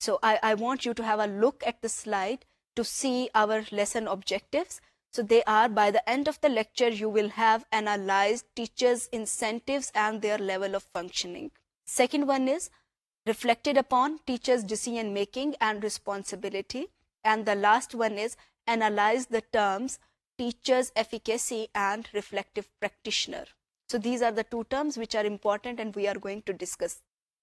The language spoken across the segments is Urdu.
So I want you to have a look at the slide to see our lesson objectives. So they are, by the end of the lecture, you will have analyzed teachers' incentives and their level of functioning. Second one is reflected upon teachers' decision making and responsibility. And the last one is analyze the terms teachers' efficacy and reflective practitioner. So these are the 2 terms which are important and we are going to discuss.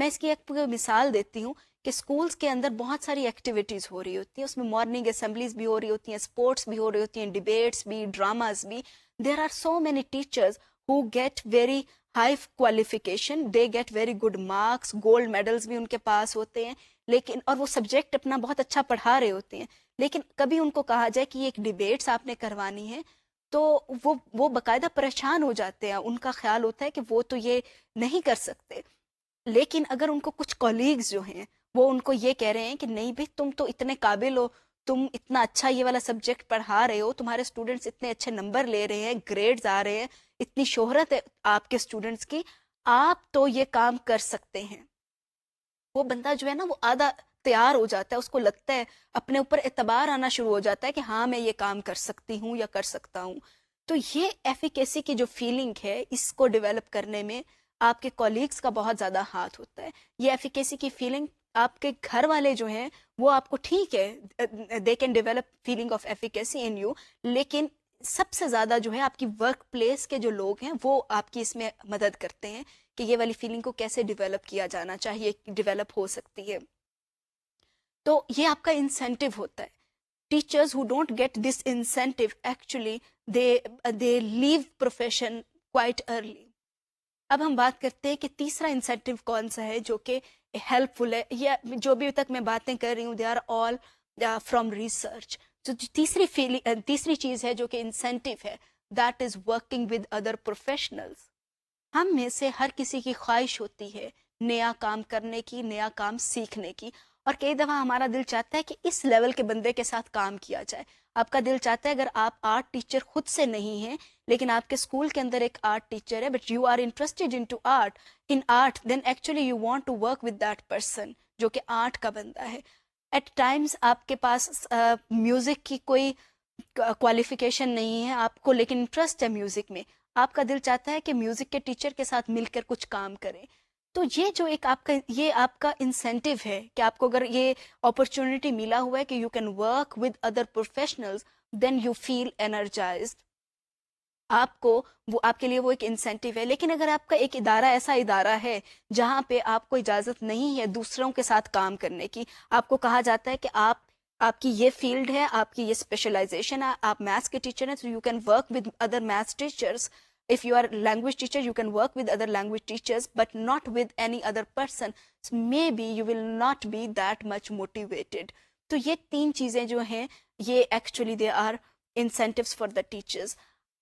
میں اس کی ایک مثال دیتی ہوں کہ اسکولس کے اندر بہت ساری ایکٹیویٹیز ہو رہی ہوتی ہیں, اس میں مارننگ اسمبلیز بھی ہو رہی ہوتی ہیں, اسپورٹس بھی ہو رہی ہوتی ہیں, ڈیبیٹس بھی, ڈراماز بھی. There are so many teachers who get very high qualification, they get very good marks, gold medals بھی ان کے پاس ہوتے ہیں, لیکن اور وہ سبجیکٹ اپنا بہت اچھا پڑھا رہے ہوتے ہیں, لیکن کبھی ان کو کہا جائے کہ یہ ایک ڈیبیٹس آپ نے کروانی ہے تو وہ باقاعدہ پریشان ہو جاتے ہیں. ان کا خیال ہوتا ہے کہ وہ تو یہ نہیں کر سکتے. لیکن اگر ان کو کچھ کولیگز جو ہیں وہ ان کو یہ کہہ رہے ہیں کہ نہیں بھائی تم تو اتنے قابل ہو, تم اتنا اچھا یہ والا سبجیکٹ پڑھا رہے ہو, تمہارے اسٹوڈنٹس اتنے اچھے نمبر لے رہے ہیں, گریڈز آ رہے ہیں, اتنی شہرت ہے آپ کے اسٹوڈنٹس کی, آپ تو یہ کام کر سکتے ہیں. وہ بندہ جو ہے نا وہ آدھا تیار ہو جاتا ہے, اس کو لگتا ہے, اپنے اوپر اعتبار آنا شروع ہو جاتا ہے کہ ہاں میں یہ کام کر سکتی ہوں یا کر سکتا ہوں. تو یہ ایفیکیسی کی جو فیلنگ ہے اس کو ڈیولپ کرنے میں آپ کے کولیگز کا بہت زیادہ ہاتھ ہوتا ہے. یہ ایفیکیسی کی فیلنگ آپ کے گھر والے جو ہیں وہ آپ کو ٹھیک ہے they can develop feeling of efficacy in you, لیکن سب سے زیادہ جو ہے آپ کی ورک پلیس کے جو لوگ ہیں وہ آپ کی اس میں مدد کرتے ہیں کہ یہ والی فیلنگ کو کیسے ڈیولپ کیا جانا چاہیے, ڈیولپ ہو سکتی ہے. تو یہ آپ کا انسینٹیو ہوتا ہے. Teachers who don't get this incentive actually they leave profession quite early. اب ہم بات کرتے ہیں کہ تیسرا انسینٹیو کون سا ہے جو کہ ہیلپ فل ہے, یا جو بھی تک میں باتیں کر رہی ہوں they are all from research. تو تیسری چیز ہے جو کہ انسینٹیو ہے, that is working with other professionals. ہم میں سے ہر کسی کی خواہش ہوتی ہے نیا کام کرنے کی, نیا کام سیکھنے کی, اور کئی دفعہ ہمارا دل چاہتا ہے کہ اس لیول کے بندے کے ساتھ کام کیا جائے. آپ کا دل چاہتا ہے اگر آپ آرٹ ٹیچر خود سے نہیں ہیں لیکن آپ کے اسکول کے اندر ایک آرٹ ٹیچر ہے, but you are interested in art, then actually you want to work with that person جو کہ آرٹ کا بندہ ہے. ایٹ ٹائمز آپ کے پاس میوزک کی کوئی کوالیفیکیشن نہیں ہے آپ کو, لیکن انٹرسٹ ہے میوزک میں, آپ کا دل چاہتا ہے کہ میوزک کے ٹیچر کے ساتھ مل کر کچھ کام کریں. تو یہ جو ایک آپ کا انسینٹیو ہے کہ آپ کو اگر یہ اپرچونٹی ملا ہوا ہے کہ you can work with other professionals, then you feel energised. آپ کو وہ آپ کے لیے وہ ایک انسینٹیو ہے. لیکن اگر آپ کا ایک ادارہ ایسا ادارہ ہے جہاں پہ آپ کو اجازت نہیں ہے دوسروں کے ساتھ کام کرنے کی, آپ کو کہا جاتا ہے کہ آپ کی یہ فیلڈ ہے, آپ کی یہ اسپیشلائزیشن ہے, آپ میتھس کے ٹیچر ہیں, so you can work with other maths teachers. If you are a language teacher, you can work with other language teachers, but not with any other person. So maybe you will not be that much motivated. تو یہ تین چیزیں جو ہیں یہ actually they are incentives for the teachers.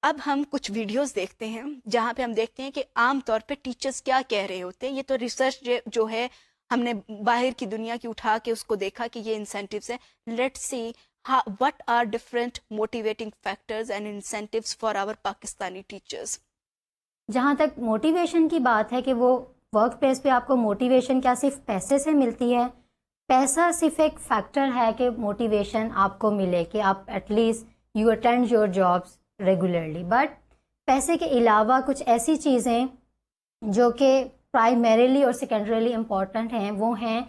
اب ہم کچھ ویڈیوز دیکھتے ہیں جہاں پہ ہم دیکھتے ہیں کہ عام طور پہ ٹیچرز کیا کہہ رہے ہوتے ہیں. یہ تو ریسرچ جو ہے ہم نے باہر کی دنیا کی اٹھا کے اس کو دیکھا کہ یہ انسینٹیوز ہیں. Let's see what are different motivating factors and incentives for our Pakistani teachers. جہاں تک موٹیویشن کی بات ہے کہ وہ ورک پلیس پہ آپ کو موٹیویشن کیا صرف پیسے سے ملتی ہے؟ پیسہ صرف ایک فیکٹر ہے کہ موٹیویشن آپ کو ملے کہ آپ at least you attend your jobs regularly. But پیسے کے علاوہ کچھ ایسی چیزیں جو کہ پرائمریلی اور سیکنڈریلی امپورٹنٹ ہیں وہ ہیں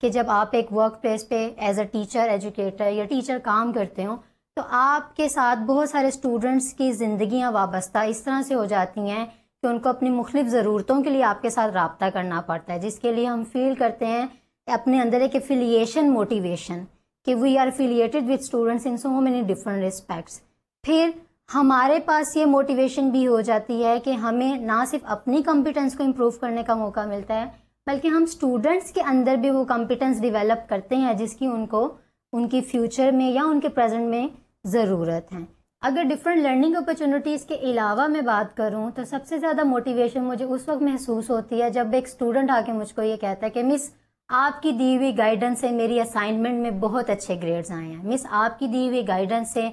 کہ جب آپ ایک ورک پلیس پہ ایز اے ٹیچر, ایجوکیٹر یا ٹیچر کام کرتے ہوں تو آپ کے ساتھ بہت سارے اسٹوڈنٹس کی زندگیاں وابستہ اس طرح سے ہو جاتی ہیں کہ ان کو اپنی مختلف ضرورتوں کے لیے آپ کے ساتھ رابطہ کرنا پڑتا ہے, جس کے لیے ہم فیل کرتے ہیں اپنے اندر ایک افیلیشن موٹیویشن کہ we are affiliated with students in so many different respects. پھر ہمارے پاس یہ موٹیویشن بھی ہو جاتی ہے کہ ہمیں نہ صرف اپنی کمپیٹنس کو امپروو کرنے کا موقع ملتا ہے بلکہ ہم اسٹوڈنٹس کے اندر بھی وہ کمپیٹنس ڈیولپ کرتے ہیں جس کی ان کو ان کی فیوچر میں یا ان کے پریزنٹ میں ضرورت ہے. اگر ڈفرینٹ لرننگ اپرچونیٹیز کے علاوہ میں بات کروں تو سب سے زیادہ موٹیویشن مجھے اس وقت محسوس ہوتی ہے جب ایک اسٹوڈنٹ آ کے مجھ کو یہ کہتا ہے کہ مس آپ کی دی ہوئی گائیڈنس سے میری اسائنمنٹ میں بہت اچھے گریڈز آئے ہیں, مس آپ کی دی ہوئی گائیڈنس سے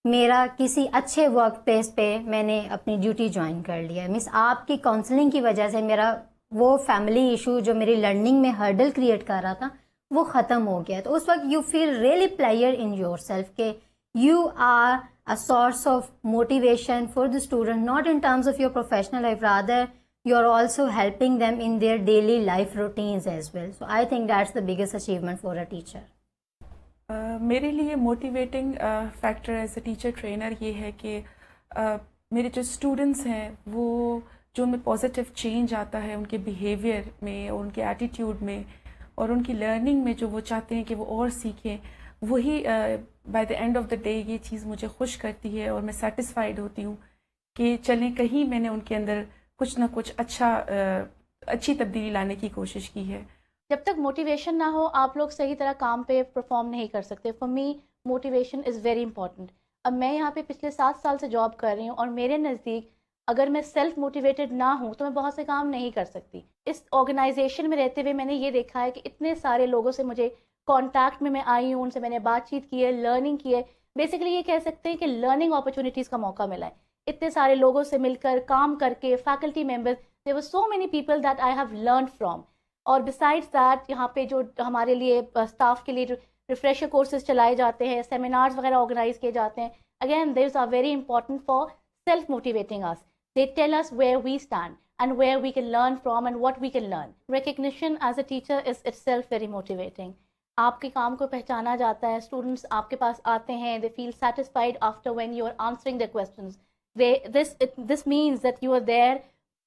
میرا کسی اچھے ورک پلیس پہ میں نے اپنی ڈیوٹی جوائن کر لیا ہے, مس آپ کی کاؤنسلنگ کی وجہ سے میرا وہ فیملی ایشو جو میری لرننگ میں ہرڈل کریٹ کر رہا تھا وہ ختم ہو گیا. تو اس وقت you feel really player in yourself کہ you are a source of motivation for the student, not in terms of your professional life, rather you are also helping them in their daily life routines as well. So I think that's the biggest achievement for a teacher. میرے لیے motivating factor as a teacher trainer یہ ہے کہ میرے جو اسٹوڈنٹس ہیں وہ جو ان میں پازیٹیو چینج آتا ہے ان کے بیہیویئر میں اور ان کے ایٹیٹیوڈ میں اور ان کی لرننگ میں، جو وہ چاہتے ہیں کہ وہ اور سیکھیں، وہی by the and of the day یہ چیز مجھے خوش کرتی ہے اور میں سیٹسفائیڈ ہوتی ہوں کہ چلیں کہیں میں نے ان کے اندر کچھ نہ کچھ اچھی تبدیلی لانے کی کوشش کی ہے. جب تک موٹیویشن نہ ہو آپ لوگ صحیح طرح کام پہ پرفارم نہیں کر سکتے. For me motivation is very important. اب میں یہاں پہ پچھلے 7 سال سے جاب کر رہی ہوں اور میرے نزدیک اگر میں سیلف موٹیویٹڈ نہ ہوں تو میں بہت سے کام نہیں کر سکتی. اس آرگنائزیشن میں رہتے ہوئے میں نے یہ دیکھا ہے کہ اتنے سارے لوگوں سے مجھے کانٹیکٹ میں آئی ہوں، ان سے میں نے بات چیت کی ہے، لرننگ کی ہے. بیسیکلی یہ کہہ سکتے ہیں کہ لرننگ اپرچونیٹیز کا موقع ملا ہے. اتنے سارے لوگوں سے مل کر کام کر کے، faculty members, there were so many people that I have learned from. اور besides that یہاں پہ جو ہمارے لیے اسٹاف کے لیے جو ریفریشر کورسز چلائے جاتے ہیں، سیمینارز وغیرہ آرگنائز کیے جاتے ہیں. Again these are very important for self motivating us. They tell us where we stand and where we can learn from and what we can learn. Recognition as a teacher is itself very motivating. آپ کے کام کو پہچانا جاتا ہے، اسٹوڈنٹس آپ کے پاس آتے ہیں، they feel satisfied after when you are answering their questions. This means that you are there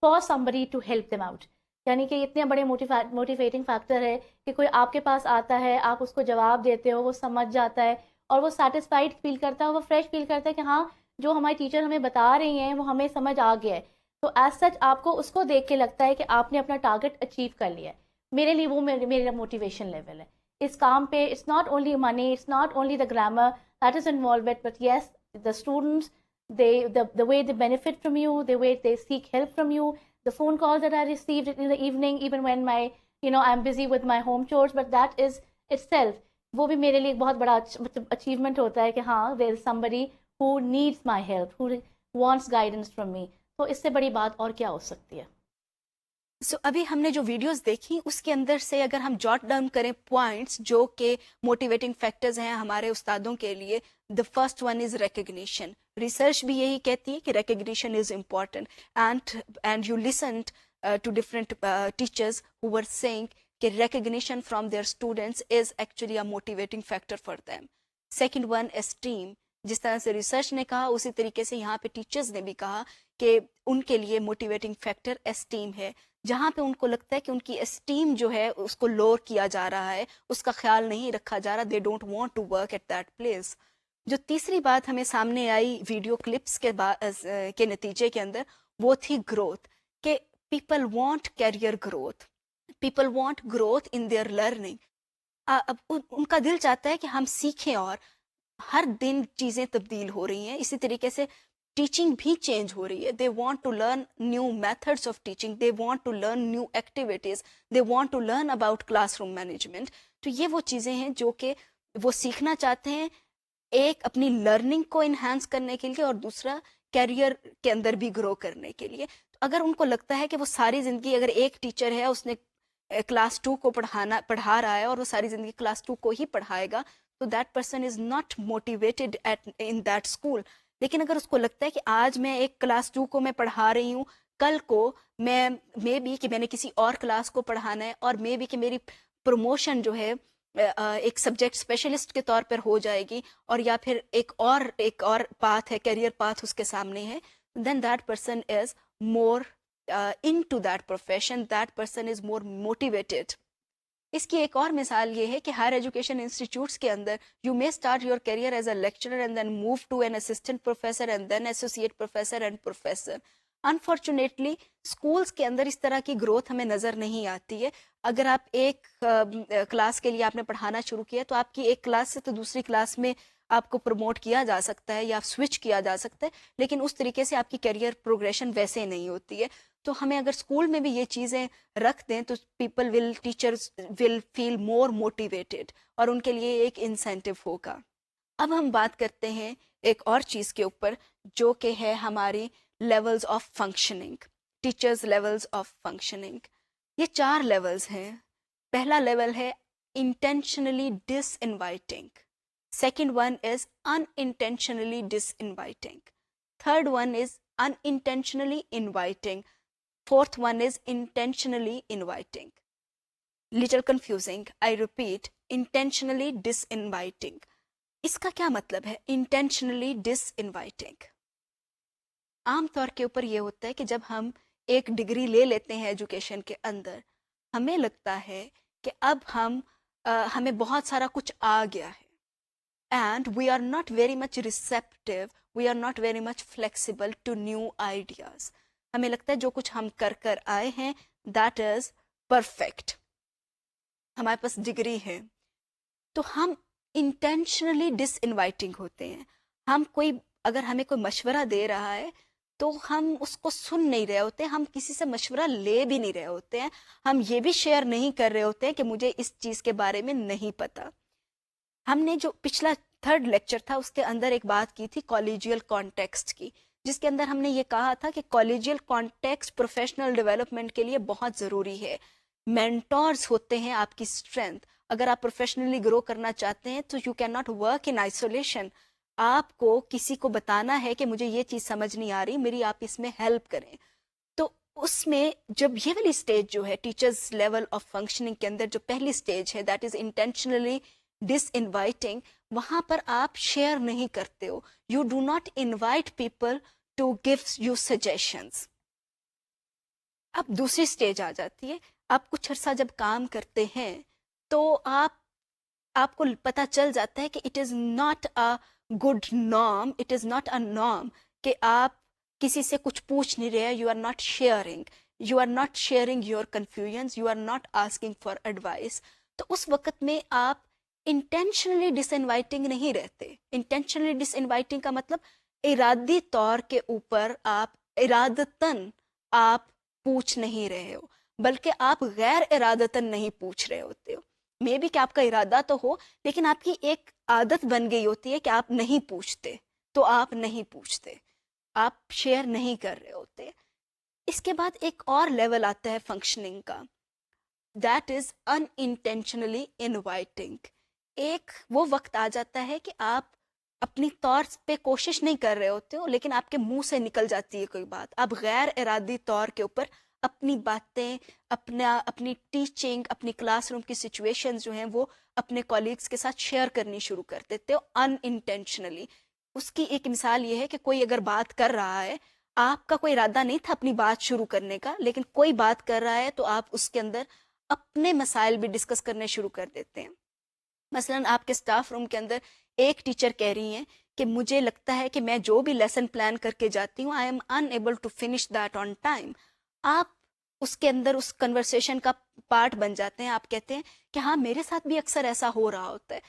for somebody to help them out. یعنی کہ اتنے بڑے موٹیویٹنگ فیکٹر ہے کہ کوئی آپ کے پاس آتا ہے، آپ اس کو جواب دیتے ہو، وہ سمجھ جاتا ہے اور وہ سیٹسفائڈ فیل کرتا ہے، وہ فریش فیل کرتا ہے کہ ہاں جو ہماری ٹیچر ہمیں بتا رہی ہیں وہ ہمیں سمجھ آ گیا ہے. تو ایز سچ آپ کو اس کو دیکھ کے لگتا ہے کہ آپ نے اپنا ٹارگیٹ اچیو کر لیا ہے. میرے لیے وہ میرا موٹیویشن لیول ہے اس کام پہ. It's not only money, it's not only the grammar that is involved, but yes the students the way they benefit from you, the way they seek help from you, the phone calls that I received in the evening, even when I'm busy with my home chores, but that is itself, وہ بھی میرے لیے ایک بہت بڑا achievement ہوتا ہے کہ ہاں there is somebody who needs my help, who wants guidance from me. تو اس سے بڑی بات اور کیا ہو سکتی ہے. ابھی ہم نے جو ویڈیوز دیکھی اس کے اندر سے اگر ہم جاٹ ڈاؤن کریں پوائنٹس جو کہ موٹیویٹنگ فیکٹرز ہیں ہمارے استادوں کے لیے. The first one is recognition. Research بھی یہی کہتی ہے کہ recognition is important and you listened to different teachers who were saying کہ recognition from their students is actually a motivating factor for them. Second one esteem. جس طرح سے ریسرچ نے کہا اسی طریقے سے یہاں پہ ٹیچرز نے بھی کہا کہ ان کے لیے موٹیویٹنگ فیکٹر اسٹیم ہے. جہاں پہ ان کو لگتا ہے کہ ان کی اسٹیم جو ہے اس کو لوور کیا جا رہا ہے، اس کا خیال نہیں رکھا جا رہا، they don't want to work at that place. جو تیسری بات ہمیں سامنے آئی ویڈیو کلپس کے نتیجے کے اندر وہ تھی گروتھ. کہ people want career growth, people want growth in their learning. اب ان کا دل چاہتا ہے کہ ہم سیکھیں اور ہر دن چیزیں تبدیل ہو رہی ہیں. اسی طریقے سے ٹیچنگ بھی چینج ہو رہی ہے. They want to learn new methods of teaching, they want to learn new activities, they want to learn about classroom management. تو یہ وہ چیزیں ہیں جو کہ وہ سیکھنا چاہتے ہیں، ایک اپنی لرننگ کو انہانس کرنے کے لیے اور دوسرا کیریئر کے اندر بھی گرو کرنے کے لیے. تو اگر ان کو لگتا ہے کہ وہ ساری زندگی، اگر ایک ٹیچر ہے اس نے کلاس 2 کو پڑھا رہا ہے اور وہ ساری زندگی کلاس 2 کو ہی پڑھائے گا، تو that person is not motivated in that school. لیکن اگر اس کو لگتا ہے کہ آج میں ایک کلاس 2 کو میں پڑھا رہی ہوں، کل کو میں بھی کہ میں نے کسی اور کلاس کو پڑھانا ہے اور میں بھی کہ میری پروموشن جو ہے ایک سبجیکٹ اسپیشلسٹ کے طور پر ہو جائے گی، اور یا پھر ایک اور پاتھ ہے، کیریئر پاتھ اس کے سامنے ہے، then that person is more into that profession, that person is more motivated. اس کی ایک اور مثال یہ ہے کہ ہائر ایجوکیشن انسٹیٹیوٹس کے اندر you may start your career as a lecturer and then move to an assistant professor and then associate professor and professor. Unfortunately schools کے اندر اس طرح کی گروتھ ہمیں نظر نہیں آتی ہے. اگر آپ ایک کلاس کے لیے آپ نے پڑھانا شروع کیا تو آپ کی ایک کلاس سے تو دوسری کلاس میں آپ کو پروموٹ کیا جا سکتا ہے یا سوئچ کیا جا سکتا ہے، لیکن اس طریقے سے آپ کی کیریئر پروگریشن ویسے نہیں ہوتی ہے. تو ہمیں اگر اسکول میں بھی یہ چیزیں رکھ دیں تو ٹیچرز ول فیل مور موٹیویٹیڈ اور ان کے لیے ایک انسینٹیو ہوگا. اب ہم بات کرتے ہیں ایک اور چیز کے اوپر جو کہ ہے ہماری levels of functioning, teachers levels of functioning. یہ 4 لیولز ہیں. پہلا لیول ہے intentionally disinviting, second one is unintentionally disinviting, third one is unintentionally inviting, fourth one is intentionally inviting. Little confusing, I repeat, intentionally disinviting. اس کا کیا مطلب ہے intentionally disinviting؟ عام طور کے اوپر یہ ہوتا ہے کہ جب ہم ایک ڈگری لے لیتے ہیں ایجوکیشن کے اندر، ہمیں لگتا ہے کہ اب ہمیں بہت سارا کچھ آ گیا ہے، and we are not very much receptive, we are not very much flexible to new ideas. ہمیں لگتا ہے جو کچھ ہم کر آئے ہیں دیٹ از پرفیکٹ، ہمارے پاس ڈگری ہے. تو ہم انٹینشنلی ڈس انوائٹنگ ہوتے ہیں. اگر ہمیں کوئی مشورہ دے رہا ہے تو ہم اس کو سن نہیں رہے ہوتے، ہم کسی سے مشورہ لے بھی نہیں رہے ہوتے ہیں، ہم یہ بھی شیئر نہیں کر رہے ہوتے ہیں کہ مجھے اس چیز کے بارے میں نہیں پتا. ہم نے جو پچھلا 3rd لیکچر تھا اس کے اندر ایک بات کی تھی کالجیل کانٹیکسٹ کی، جس کے اندر ہم نے یہ کہا تھا کہ کالجیل کانٹیکسٹ پروفیشنل ڈیولپمنٹ کے لیے بہت ضروری ہے. مینٹورز ہوتے ہیں آپ کی اسٹرینتھ. اگر آپ پروفیشنلی گرو کرنا چاہتے ہیں تو you can not work in isolation. آپ کو کسی کو بتانا ہے کہ مجھے یہ چیز سمجھ نہیں آ رہی، میری آپ اس میں ہیلپ کریں. تو اس میں جب یہ والی اسٹیج جو ہے ٹیچرز لیول آف فنکشننگ کے اندر جو پہلی اسٹیج ہے that is intentionally disinviting, وہاں پر آپ شیئر نہیں کرتے ہو. You do not invite people to give you suggestions. اب دوسری اسٹیج آ جاتی ہے. آپ کچھ عرصہ جب کام کرتے ہیں تو آپ کو پتہ چل جاتا ہے کہ it is not a good norm, it is not a norm کہ آپ کسی سے کچھ پوچھ نہیں رہے. You are not sharing your confusions, you are not asking for advice. تو اس وقت میں آپ انٹینشنلی ڈس انوائٹنگ نہیں رہتے. انٹینشنلی ڈس انوائٹنگ کا مطلب ارادی طور کے اوپر آپ ارادتاً آپ پوچھ نہیں رہے ہو، بلکہ آپ غیر ارادتاً نہیں پوچھ رہے ہوتے ہو. مے بی کہ آپ کا ارادہ تو ہو لیکن آپ کی ایک عادت بن گئی ہوتی ہے کہ آپ نہیں پوچھتے، تو آپ نہیں پوچھتے، آپ شیئر نہیں کر رہے ہوتے. اس کے بعد ایک اور لیول آتا ہے فنکشننگ کا، that is in intentionally inviting. ایک وہ وقت آ جاتا ہے کہ آپ اپنی طور پہ کوشش نہیں کر رہے ہوتے ہو لیکن آپ کے منہ سے نکل جاتی ہے کوئی بات. آپ غیر ارادی طور کے اوپر اپنی باتیں، اپنی ٹیچنگ، اپنی کلاس روم کی سچویشنز جو ہیں وہ اپنے کولیگز کے ساتھ شیئر کرنی شروع کر دیتے ہو ان انٹینشنلی. اس کی ایک مثال یہ ہے کہ کوئی اگر بات کر رہا ہے، آپ کا کوئی ارادہ نہیں تھا اپنی بات شروع کرنے کا، لیکن کوئی بات کر رہا ہے تو آپ اس کے اندر اپنے مسائل بھی ڈسکس کرنے شروع کر دیتے ہیں. مثلاً آپ کے اسٹاف روم کے اندر ایک ٹیچر کہہ رہی ہیں کہ مجھے لگتا ہے کہ میں جو بھی لیسن پلان کر کے جاتی ہوں I am unable to finish that on time. آپ اس کے اندر اس کنورسیشن کا پارٹ بن جاتے ہیں. آپ کہتے ہیں کہ ہاں میرے ساتھ بھی اکثر ایسا ہو رہا ہوتا ہے.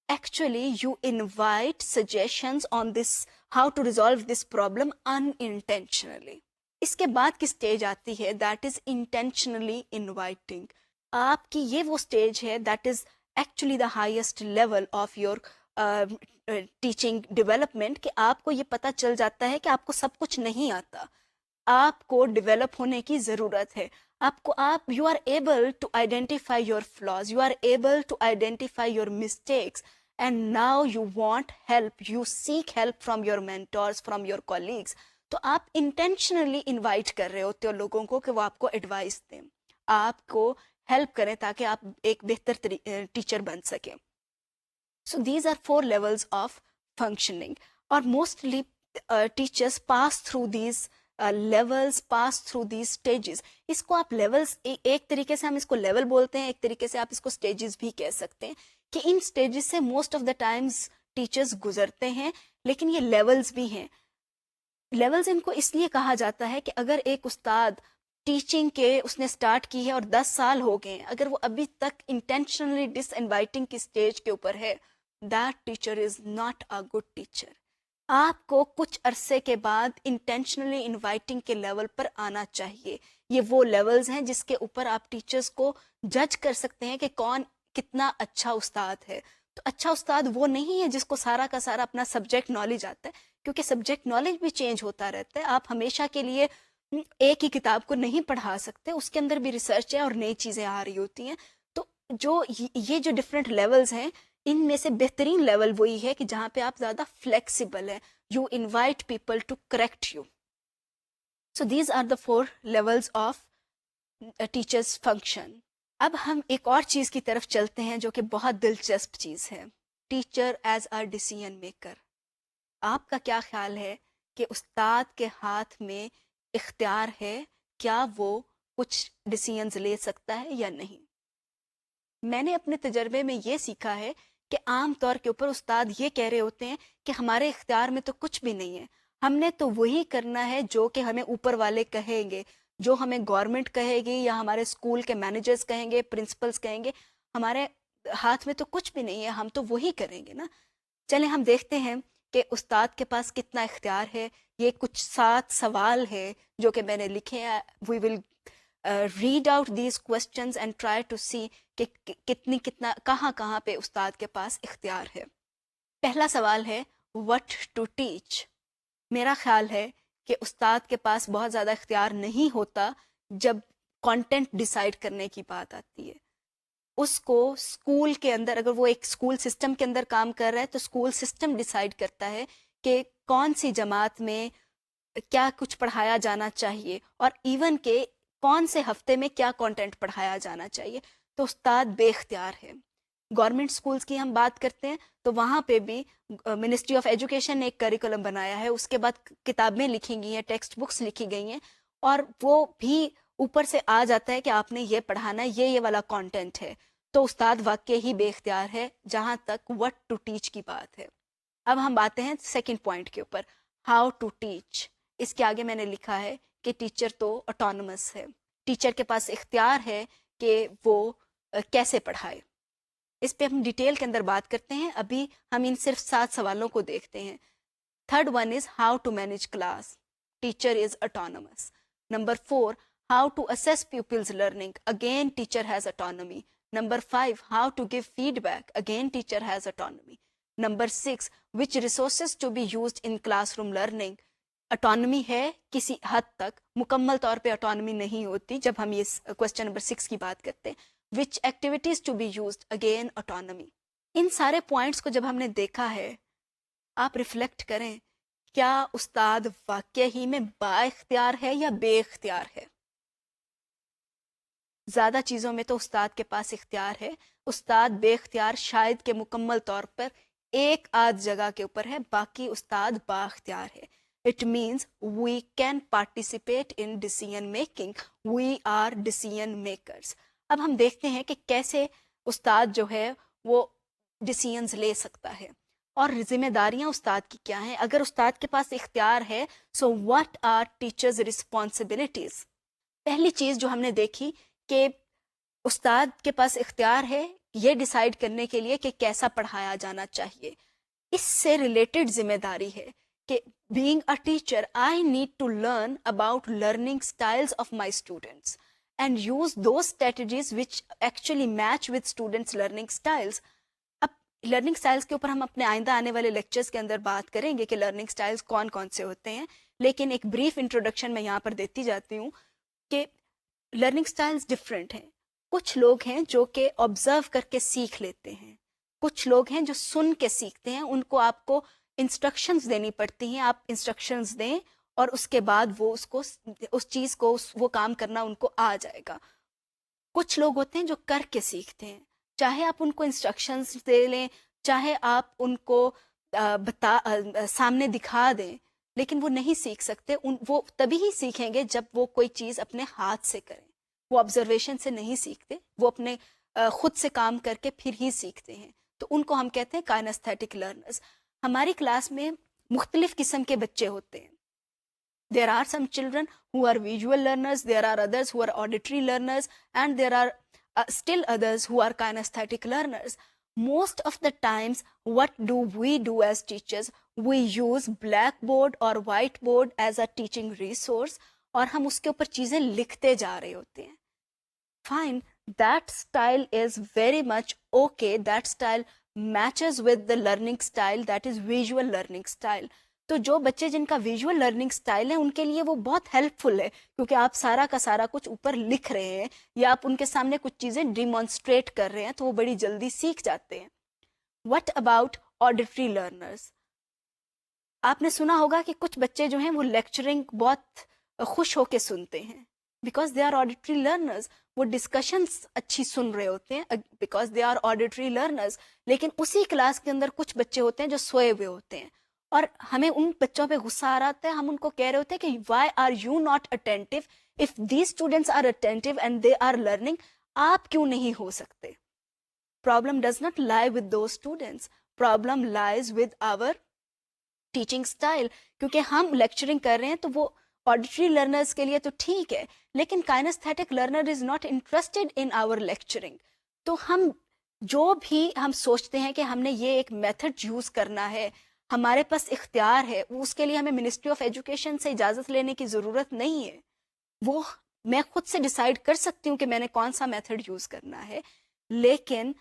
Actually you invite suggestions on this how to resolve this problem unintentionally. اس کے بعد کی اسٹیج آتی ہے دیٹ از انٹینشنلی انوائٹنگ. آپ کی یہ وہ اسٹیج ہے that is actually the highest level of your teaching development, کہ آپ کو یہ پتہ چل جاتا ہے کہ آپ کو سب کچھ نہیں آتا، آپ کو ڈیولپ ہونے کی ضرورت ہے. You are able to identify your flaws, you are able to identify your mistakes, and now you want help, you seek help from your mentors, from your colleagues. تو آپ انٹینشنلی انوائٹ کر رہے ہوتے ہو لوگوں کو کہ وہ آپ کو ایڈوائس دیں، آپ کو ہیلپ کریں تاکہ آپ ایک بہتر ٹیچر بن سکیں. So these are 4 levels of functioning, اور mostly teachers pass through these levels, pass through these stages. اس کو آپ لیولز، ایک طریقے سے ہم اس کو لیول بولتے ہیں، ایک طریقے سے آپ اس کو اسٹیجز بھی کہہ سکتے ہیں کہ ان اسٹیجز سے most of the times teachers گزرتے ہیں. لیکن یہ لیولز بھی ہیں. لیولز ان کو اس لیے کہا جاتا ہے کہ اگر ایک استاد ٹیچنگ کے اس نے سٹارٹ کی ہے اور 10 سال ہو گئے ہیں، اگر وہ ابھی تک انٹینشنلی ڈس انوائٹنگ کی سٹیج کے اوپر ہے، that teacher is not a good teacher. آپ کو کچھ عرصے کے بعد انٹینشنلی انوائٹنگ کے لیول پر آنا چاہیے. یہ وہ لیولز ہیں جس کے اوپر آپ ٹیچرز کو جج کر سکتے ہیں کہ کون کتنا اچھا استاد ہے. تو اچھا استاد وہ نہیں ہے جس کو سارا کا سارا اپنا سبجیکٹ نالج آتا ہے، کیونکہ سبجیکٹ نالج بھی چینج ہوتا رہتا ہے. آپ ہمیشہ کے لیے ایک ہی کتاب کو نہیں پڑھا سکتے، اس کے اندر بھی ریسرچ ہے اور نئی چیزیں آ رہی ہوتی ہیں. تو یہ جو ڈفرینٹ لیولز ہیں، ان میں سے بہترین لیول وہی ہے کہ جہاں پہ آپ زیادہ فلیکسیبل ہیں. You invite people to correct you. So these are the 4 levels of teachers function. اب ہم ایک اور چیز کی طرف چلتے ہیں جو کہ بہت دلچسپ چیز ہے، teacher as a decision maker. آپ کا کیا خیال ہے کہ استاد کے ہاتھ میں اختیار ہے کیا وہ کچھ ڈیسیژنز لے سکتا ہے یا نہیں. میں نے اپنے تجربے میں یہ سیکھا ہے کہ عام طور کے اوپر استاد یہ کہہ رہے ہوتے ہیں کہ ہمارے اختیار میں تو کچھ بھی نہیں ہے, ہم نے تو وہی کرنا ہے جو کہ ہمیں اوپر والے کہیں گے, جو ہمیں گورنمنٹ کہے گی یا ہمارے اسکول کے مینیجرز کہیں گے, پرنسپلز کہیں گے. ہمارے ہاتھ میں تو کچھ بھی نہیں ہے, ہم تو وہی کریں گے نا. چلیں ہم دیکھتے ہیں کہ استاد کے پاس کتنا اختیار ہے. یہ کچھ 7 سوال ہے جو کہ میں نے لکھے ہیں. We will read out these questions and try to see کہ کتنا کہاں پہ استاد کے پاس اختیار ہے. پہلا سوال ہے وٹ ٹو ٹیچ. میرا خیال ہے کہ استاد کے پاس بہت زیادہ اختیار نہیں ہوتا جب کانٹینٹ ڈیسائیڈ کرنے کی بات آتی ہے. اس کو اسکول کے اندر, اگر وہ ایک اسکول سسٹم کے اندر کام کر رہا ہے تو اسکول سسٹم ڈیسائیڈ کرتا ہے کہ کون سی جماعت میں کیا کچھ پڑھایا جانا چاہیے, اور ایون کہ کون سے ہفتے میں کیا کانٹینٹ پڑھایا جانا چاہیے. تو استاد بے اختیار ہے. گورنمنٹ اسکولس کی ہم بات کرتے ہیں تو وہاں پہ بھی منسٹری آف ایجوکیشن نے ایک کریکولم بنایا ہے, اس کے بعد کتابیں لکھی گئی ہیں, ٹیکسٹ بکس لکھی گئی ہیں, اور وہ بھی اوپر سے آ جاتا ہے کہ آپ نے یہ پڑھانا ہے, یہ والا کانٹینٹ ہے. تو استاد واقعی ہی بے اختیار ہے جہاں تک وٹ ٹو ٹیچ کی بات ہے. اب ہم آتے ہیں سیکنڈ پوائنٹ کے اوپر, ہاؤ ٹو ٹیچ. اس کے آگے میں نے لکھا ہے کہ ٹیچر تو آٹونومس ہے, ٹیچر کے پاس اختیار ہے کہ وہ کیسے پڑھائے. اس پہ ہم ڈیٹیل کے اندر بات کرتے ہیں. ابھی ہم ان صرف 7 سوالوں کو دیکھتے ہیں. Third one is how to manage class. Teacher is autonomous. Number 4 how to assess people's learning. Again teacher has autonomy. Number 5, how to give feedback. Again, teacher has autonomy. Number 6, which resources to be used in classroom learning. Autonomy ہے کسی حد تک, مکمل طور پہ autonomy نہیں ہوتی جب ہم یہ question number 6 کی بات کرتے ہیں. Which activities to be used. Again, autonomy. ان سارے پوائنٹس کو جب ہم نے دیکھا ہے, آپ ریفلیکٹ کریں, کیا استاد واقعی میں با اختیار ہے یا بے اختیار ہے؟ زیادہ چیزوں میں تو استاد کے پاس اختیار ہے. استاد بے اختیار شاید کہ مکمل طور پر ایک آدھ جگہ کے اوپر ہے, باقی استاد با اختیار ہے. It means we can participate in decision making. We are decision makers. اب ہم دیکھتے ہیں کہ کیسے استاد جو ہے وہ ڈیسیژنز لے سکتا ہے اور ذمہ داریاں استاد کی کیا ہیں. اگر استاد کے پاس اختیار ہے, so what are teachers' responsibilities. پہلی چیز جو ہم نے دیکھی کہ استاد کے پاس اختیار ہے یہ ڈیسائیڈ کرنے کے لیے کہ کیسا پڑھایا جانا چاہیے. اس سے ریلیٹڈ ذمہ داری ہے کہ being a teacher, I need to learn about learning styles of my students and use those strategies which actually match with students' learning styles. اب لرننگ سٹائلس کے اوپر ہم اپنے آئندہ آنے والے لیکچرز کے اندر بات کریں گے کہ لرننگ سٹائلس کون کون سے ہوتے ہیں, لیکن ایک بریف انٹروڈکشن میں یہاں پر دیتی جاتی ہوں کہ لرننگ سٹائلز ڈفرینٹ ہیں. کچھ لوگ ہیں جو کہ آبزرو کر کے سیکھ لیتے ہیں, کچھ لوگ ہیں جو سن کے سیکھتے ہیں, ان کو آپ کو انسٹرکشنز دینی پڑتی ہیں, آپ انسٹرکشنز دیں اور اس کے بعد وہ اس چیز کو وہ کام کرنا ان کو آ جائے گا. کچھ لوگ ہوتے ہیں جو کر کے سیکھتے ہیں, چاہے آپ ان کو انسٹرکشنز دے لیں, چاہے آپ ان کو سامنے دکھا دیں, لیکن وہ نہیں سیکھ سکتے. وہ تبھی ہی سیکھیں گے جب وہ کوئی چیز اپنے ہاتھ سے کریں. وہ آبزرویشن سے نہیں سیکھتے, وہ اپنے خود سے کام کر کے پھر ہی سیکھتے ہیں. تو ان کو ہم کہتے ہیں کائنستھیٹک لرنرز. ہماری کلاس میں مختلف قسم کے بچے ہوتے ہیں. There are some children who are visual learners, there are others who are auditory learners, and there are still others who are kinesthetic learners. Most of the times, what do we do as teachers? We use blackboard or whiteboard as a teaching resource, اور ہم اس کے اوپر چیزیں لکھتے جا رہے ہوتے ہیں. Fine, that style is very much okay. That style matches with the learning style, that is visual learning style. تو جو بچے جن کا ویژول لرننگ سٹائل ہے ان کے لیے وہ بہت ہیلپ فل ہے, کیونکہ آپ سارا کا سارا کچھ اوپر لکھ رہے ہیں یا آپ ان کے سامنے کچھ چیزیں ڈیمونسٹریٹ کر رہے ہیں, تو وہ بڑی جلدی سیکھ جاتے ہیں. What about auditory learners? آپ نے سنا ہوگا کہ کچھ بچے جو ہیں وہ لیکچرنگ بہت خوش ہو کے سنتے ہیں, because they are auditory learners. وہ ڈسکشنز اچھی سن رہے ہوتے ہیں because they are auditory learners. لیکن اسی کلاس کے اندر کچھ بچے ہوتے ہیں جو سوئے ہوئے ہوتے ہیں, اور ہمیں ان بچوں پہ غصہ آ رہا ہوتا ہے, ہم ان کو کہہ رہے ہوتے ہیں کہ why are you not attentive, if these students are attentive and they are learning, آپ کیوں نہیں ہو سکتے. Problem does not lie with those students, problem lies with our teaching style. کیونکہ ہم لیکچرنگ کر رہے ہیں تو وہ آڈیٹری لرنرز کے لیے تو ٹھیک ہے, لیکن kinesthetic learner is not interested in our lecturing. تو ہم جو بھی ہم سوچتے ہیں کہ ہم نے یہ ایک میتھڈ یوز کرنا ہے, ہمارے پاس اختیار ہے, اس کے لیے ہمیں منسٹری آف ایجوکیشن سے اجازت لینے کی ضرورت نہیں ہے. وہ میں خود سے ڈیسائیڈ کر سکتی ہوں کہ میں نے کون سا میتھڈ یوز کرنا ہے, لیکن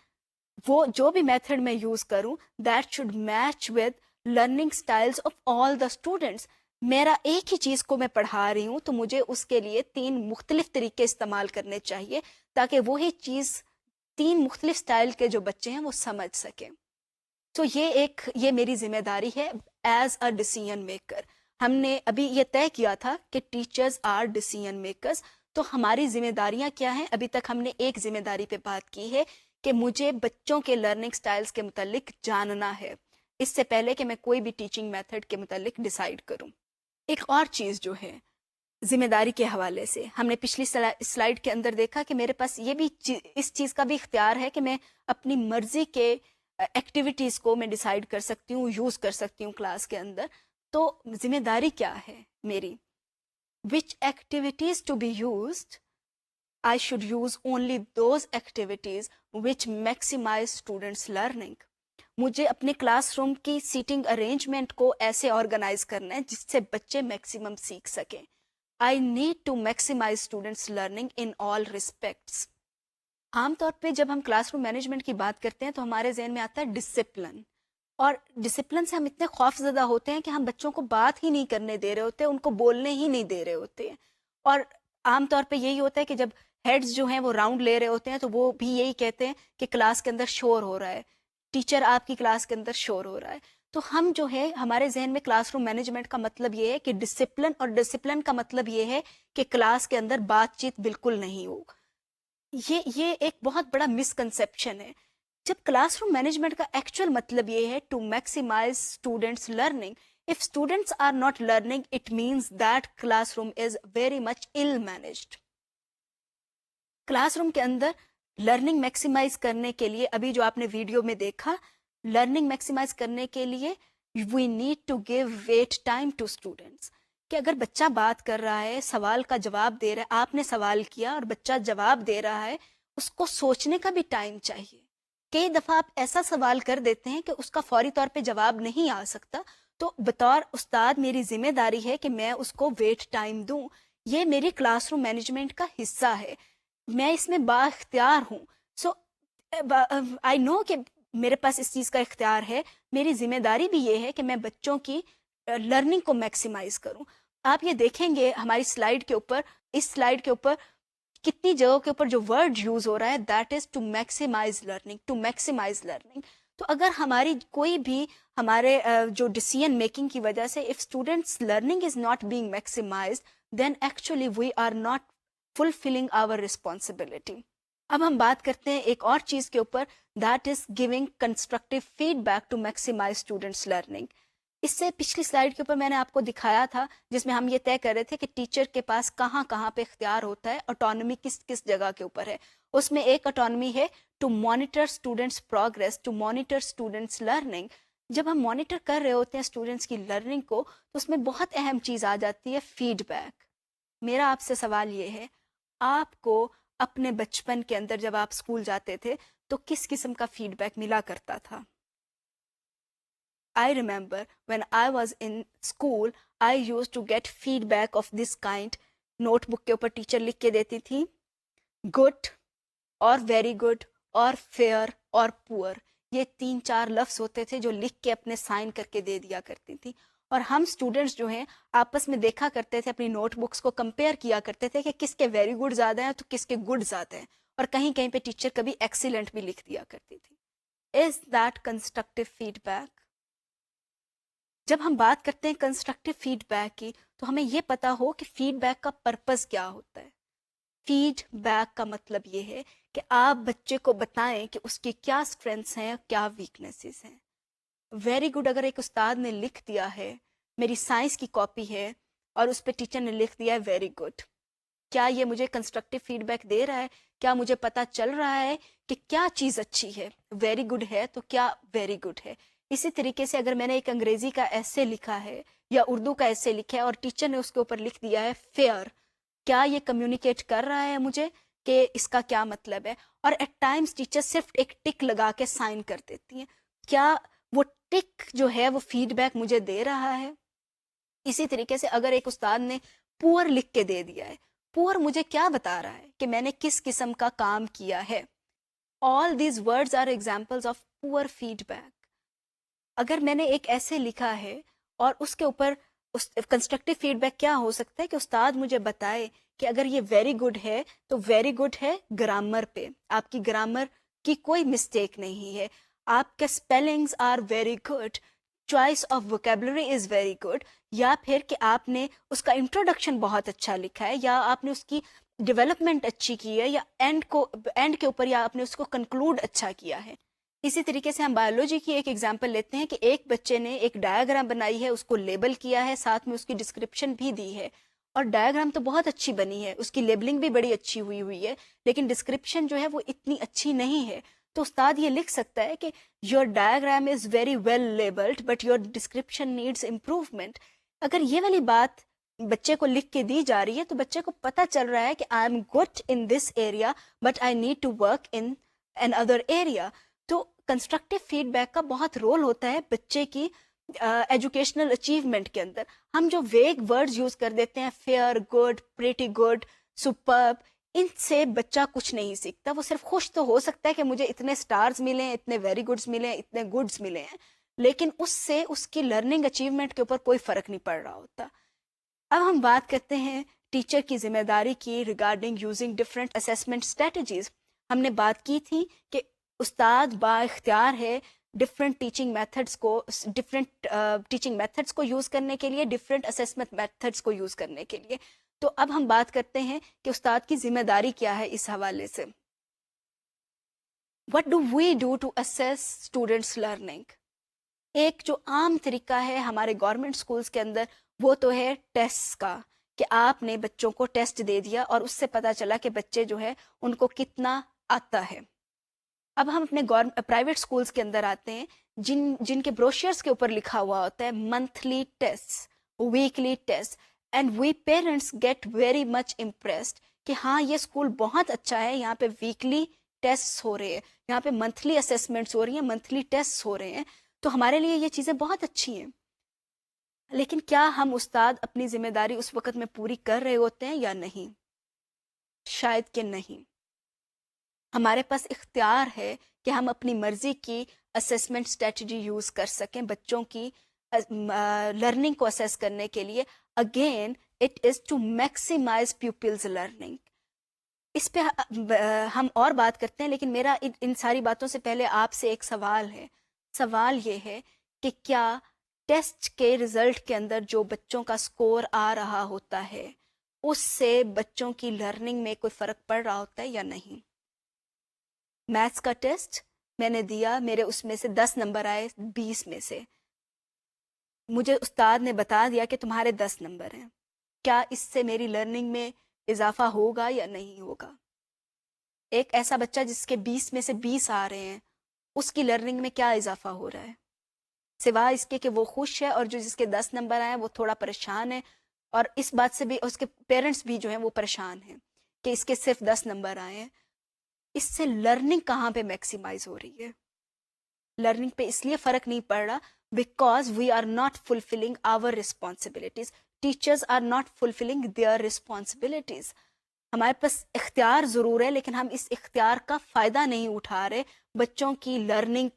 وہ جو بھی میتھڈ میں یوز کروں that should match with learning styles of all the students. میرا ایک ہی چیز کو میں پڑھا رہی ہوں تو مجھے اس کے لیے 3 مختلف طریقے استعمال کرنے چاہیے تاکہ وہی چیز 3 مختلف اسٹائل کے جو بچے ہیں وہ سمجھ سکیں. تو یہ میری ذمہ داری ہے ایز اے ڈیسیژن میکر. ہم نے ابھی یہ طے کیا تھا کہ ٹیچرز آر ڈیسیژن میکرز. تو ہماری ذمہ داریاں کیا ہیں؟ ابھی تک ہم نے ایک ذمہ داری پہ بات کی ہے کہ مجھے بچوں کے لرننگ سٹائلز کے متعلق جاننا ہے اس سے پہلے کہ میں کوئی بھی ٹیچنگ میتھڈ کے متعلق ڈیسائیڈ کروں. ایک اور چیز جو ہے ذمہ داری کے حوالے سے, ہم نے پچھلی سلائیڈ کے اندر دیکھا کہ میرے پاس یہ بھی اس چیز کا بھی اختیار ہے کہ میں اپنی مرضی کے ایکٹیویٹیز کو میں ڈیسائیڈ کر سکتی ہوں, یوز کر سکتی ہوں کلاس کے اندر. تو ذمہ داری کیا ہے میری؟ Which activities to be used, I should use only those activities which maximize students' learning. مجھے اپنے کلاس روم کی سیٹنگ ارینجمنٹ کو ایسے آرگنائز کرنا ہے جس سے بچے میکسیمم سیکھ سکیں. I need to maximize students' learning in all respects. عام طور پہ جب ہم کلاس روم مینجمنٹ کی بات کرتے ہیں تو ہمارے ذہن میں آتا ہے ڈسپلن, اور ڈسپلن سے ہم اتنے خوف زدہ ہوتے ہیں کہ ہم بچوں کو بات ہی نہیں کرنے دے رہے ہوتے, ان کو بولنے ہی نہیں دے رہے ہوتے ہیں. اور عام طور پہ یہی ہوتا ہے کہ جب ہیڈز جو ہیں وہ راؤنڈ لے رہے ہوتے ہیں تو وہ بھی یہی کہتے ہیں کہ کلاس کے اندر شور ہو رہا ہے, ٹیچر آپ کی کلاس کے اندر شور ہو رہا ہے. تو ہم جو ہے ہمارے ذہن میں کلاس روم مینجمنٹ کا مطلب یہ ہے کہ ڈسپلن, اور ڈسپلن کا مطلب یہ ہے کہ کلاس کے اندر بات چیت بالکل نہیں ہو. یہ ایک بہت بڑا مسکنسیپشن ہے. جب کلاس روم مینجمنٹ کا ایکچوئل مطلب یہ ہے to maximise students learning. If students are not learning, it means that classroom is very much ill managed. Class room کے اندر لرننگ میکسیمائز کرنے کے لیے, ابھی جو آپ نے ویڈیو میں دیکھا, لرننگ میکسیمائز کرنے کے لیے we need to give wait time to students. کہ اگر بچہ بات کر رہا ہے, سوال کا جواب دے رہا ہے, آپ نے سوال کیا اور بچہ جواب دے رہا ہے, اس کو سوچنے کا بھی ٹائم چاہیے. کئی دفعہ آپ ایسا سوال کر دیتے ہیں کہ اس کا فوری طور پہ جواب نہیں آ سکتا, تو بطور استاد میری ذمہ داری ہے کہ میں اس کو ویٹ ٹائم دوں. یہ میری کلاس روم مینجمنٹ کا حصہ ہے, میں اس میں با اختیار ہوں. سو آئی نو کہ میرے پاس اس چیز کا اختیار ہے. میری ذمہ داری بھی یہ ہے کہ میں بچوں کی لرننگ کو میکسیمائز کروں. آپ یہ دیکھیں گے ہماری سلائیڈ کے اوپر, اس سلائیڈ کے اوپر کتنی جگہوں کے اوپر جو ورڈ یوز ہو رہا ہے, that is to maximise learning, to maximise learning. تو اگر ہماری کوئی بھی ہمارے جو ڈیسیژن میکنگ کی وجہ سے if students learning is not being maximized, then actually we are not fulfilling our responsibility. اب ہم بات کرتے ہیں ایک اور چیز کے اوپر, that is giving constructive feedback to maximize students learning. اس سے پچھلی سلائیڈ کے اوپر میں نے آپ کو دکھایا تھا جس میں ہم یہ طے کر رہے تھے کہ ٹیچر کے پاس کہاں کہاں پہ اختیار ہوتا ہے, آٹونومی کس کس جگہ کے اوپر ہے. اس میں ایک آٹونومی ہے to monitor students progress, to monitor students learning. جب ہم مانیٹر کر رہے ہوتے ہیں اسٹوڈینٹس کی لرننگ کو تو اس میں بہت اہم چیز آ جاتی ہے فیڈ بیک. میرا آپ سے سوال یہ ہے, آپ کو اپنے بچپن کے اندر جب آپ اسکول جاتے تھے تو کس قسم کا فیڈ بیک ملا کرتا تھا؟ I remember when I was in school, I used to get feedback of this kind. Notebook کے اوپر ٹیچر لکھ کے دیتی تھی گڈ اور ویری گڈ اور فیئر اور پور. یہ 3-4 لفظ ہوتے تھے جو لکھ کے اپنے سائن کر کے دے دیا کرتی تھی. اور ہم اسٹوڈینٹس جو ہیں آپس میں دیکھا کرتے تھے, اپنی نوٹ بکس کو کمپیئر کیا کرتے تھے کہ کس کے ویری گڈ زیادہ ہیں تو کس کے گڈ زیادہ ہیں, اور کہیں کہیں پہ ٹیچر کبھی ایکسیلنٹ بھی لکھ دیا کرتی تھی. Is that constructive feedback? جب ہم بات کرتے ہیں کنسٹرکٹیو فیڈ بیک کی تو ہمیں یہ پتا ہو کہ فیڈ بیک کا پرپز کیا ہوتا ہے. فیڈ بیک کا مطلب یہ ہے کہ آپ بچے کو بتائیں کہ اس کی کیا اسٹرینتھس ہیں اور کیا ویکنیسز ہیں. ویری گڈ اگر ایک استاد نے لکھ دیا ہے, میری سائنس کی کاپی ہے اور اس پہ ٹیچر نے لکھ دیا ہے ویری گڈ, کیا یہ مجھے کنسٹرکٹیو فیڈ بیک دے رہا ہے؟ کیا مجھے پتا چل رہا ہے کہ کیا چیز اچھی ہے؟ ویری گڈ ہے تو کیا ویری گڈ ہے. اسی طریقے سے اگر میں نے ایک انگریزی کا ایسے لکھا ہے یا اردو کا ایسے لکھا ہے اور ٹیچر نے اس کے اوپر لکھ دیا ہے فیئر, کیا یہ کمیونیکیٹ کر رہا ہے مجھے کہ اس کا کیا مطلب ہے؟ اور ایٹ ٹائمز ٹیچر صرف ایک ٹک لگا کے سائن کر دیتی ہیں, کیا وہ ٹک جو ہے وہ فیڈ بیک مجھے دے رہا ہے؟ اسی طریقے سے اگر ایک استاد نے پور لکھ کے دے دیا ہے, پور مجھے کیا بتا رہا ہے کہ میں نے کس قسم کا کام کیا ہے؟ All these words are examples of poor feedback. اگر میں نے ایک ایسے لکھا ہے اور اس کے اوپر کنسٹرکٹیو فیڈ بیک کیا ہو سکتا ہے کہ استاد مجھے بتائے کہ اگر یہ ویری گڈ ہے تو ویری گڈ ہے گرامر پہ, آپ کی گرامر کی کوئی مسٹیک نہیں ہے, آپ کے spellings are very good, choice of vocabulary is very good, یا پھر کہ آپ نے اس کا انٹروڈکشن بہت اچھا لکھا ہے, یا آپ نے اس کی ڈیولپمنٹ اچھی کی ہے, یا اینڈ کے اوپر یا آپ نے اس کو کنکلوڈ اچھا کیا ہے. اسی طریقے سے ہم بایولوجی کی ایک ایگزامپل لیتے ہیں کہ ایک بچے نے ایک ڈایاگرام بنائی ہے, اس کو لیبل کیا ہے, ساتھ میں اس کی ڈسکرپشن بھی دی ہے, اور ڈایاگرام تو بہت اچھی بنی ہے, اس کی لیبلنگ بھی بڑی اچھی ہوئی ہے, لیکن ڈسکرپشن جو ہے وہ اتنی اچھی نہیں ہے. تو استاد یہ لکھ سکتا ہے کہ your diagram is very well labelled but your description needs improvement. اگر یہ والی بات بچے کو لکھ کے دی جا رہی ہے تو بچے کو پتہ چل رہا ہے کہ I am good in this area but I need to work in an other area. تو کنسٹرکٹیو فیڈ بیک کا بہت رول ہوتا ہے بچے کی ایجوکیشنل اچیومنٹ کے اندر. ہم جو ویگ ورڈز یوز کر دیتے ہیں, fair, good, pretty good, superb, ان سے بچہ کچھ نہیں سیکھتا. وہ صرف خوش تو ہو سکتا ہے کہ مجھے اتنے سٹارز ملے ہیں, اتنے ویری گڈز ملے ہیں, اتنے گڈز ملے ہیں, لیکن اس سے اس کی لرننگ اچیومنٹ کے اوپر کوئی فرق نہیں پڑ رہا ہوتا. اب ہم بات کرتے ہیں ٹیچر کی ذمہ داری کی regarding using different assessment strategies. ہم نے بات کی تھی کہ استاد با اختیار ہے ڈفرینٹ ٹیچنگ میتھڈس کو یوز کرنے کے لیے, ڈفرینٹ اسیسمنٹ میتھڈس کو یوز کرنے کے لیے. تو اب ہم بات کرتے ہیں کہ استاد کی ذمہ داری کیا ہے اس حوالے سے. What do we do to assess students' learning? ایک جو عام طریقہ ہے ہمارے گورنمنٹ اسکولس کے اندر وہ تو ہے ٹیسٹ کا, کہ آپ نے بچوں کو ٹیسٹ دے دیا اور اس سے پتہ چلا کہ بچے جو ہے ان کو کتنا آتا ہے. اب ہم اپنے پرائیویٹ اسکولس کے اندر آتے ہیں جن کے بروشرز کے اوپر لکھا ہوا ہوتا ہے monthly test, weekly test, and we parents get very much impressed کہ ہاں یہ اسکول بہت اچھا ہے, یہاں پہ ویکلی ٹیسٹ ہو رہے ہیں, یہاں پہ منتھلی اسیسمنٹس ہو رہی ہیں, منتھلی ٹیسٹ ہو رہے ہیں, تو ہمارے لیے یہ چیزیں بہت اچھی ہیں. لیکن کیا ہم استاد اپنی ذمہ داری اس وقت میں پوری کر رہے ہوتے ہیں یا نہیں؟ شاید کہ نہیں. ہمارے پاس اختیار ہے کہ ہم اپنی مرضی کی اسیسمنٹ اسٹریٹجی یوز کر سکیں بچوں کی لرننگ کو اسیس کرنے کے لیے. Again it is to maximize people's learning. اس پہ ہم اور بات کرتے ہیں, لیکن میرا ان ساری باتوں سے پہلے آپ سے ایک سوال ہے. سوال یہ ہے کہ کیا ٹیسٹ کے رزلٹ کے اندر جو بچوں کا سکور آ رہا ہوتا ہے اس سے بچوں کی لرننگ میں کوئی فرق پڑ رہا ہوتا ہے یا نہیں؟ میتھس کا ٹیسٹ میں نے دیا, میرے اس میں سے 10 نمبر آئے 20 میں سے, مجھے استاد نے بتا دیا کہ تمہارے 10 نمبر ہیں. کیا اس سے میری لرننگ میں اضافہ ہوگا یا نہیں ہوگا؟ ایک ایسا بچہ جس کے 20 میں سے 20 آ رہے ہیں, اس کی لرننگ میں کیا اضافہ ہو رہا ہے سوائے اس کے کہ وہ خوش ہے, اور جو جس کے 10 نمبر آئے وہ تھوڑا پریشان ہے, اور اس بات سے بھی اس کے پیرنٹس بھی جو ہیں وہ پریشان ہیں کہ اس کے صرف 10 نمبر آئے ہیں. اس سے لرننگ کہاں پہ میکسیمائز ہو رہی ہے؟ لرننگ پہ اس لیے فرق نہیں پڑ رہا because we are not fulfilling our responsibilities. Teachers are not fulfilling their responsibilities. ہمارے پاس اختیار ضرور ہے لیکن ہم اس اختیار کا فائدہ نہیں اٹھا رہے بچوں کی لرننگ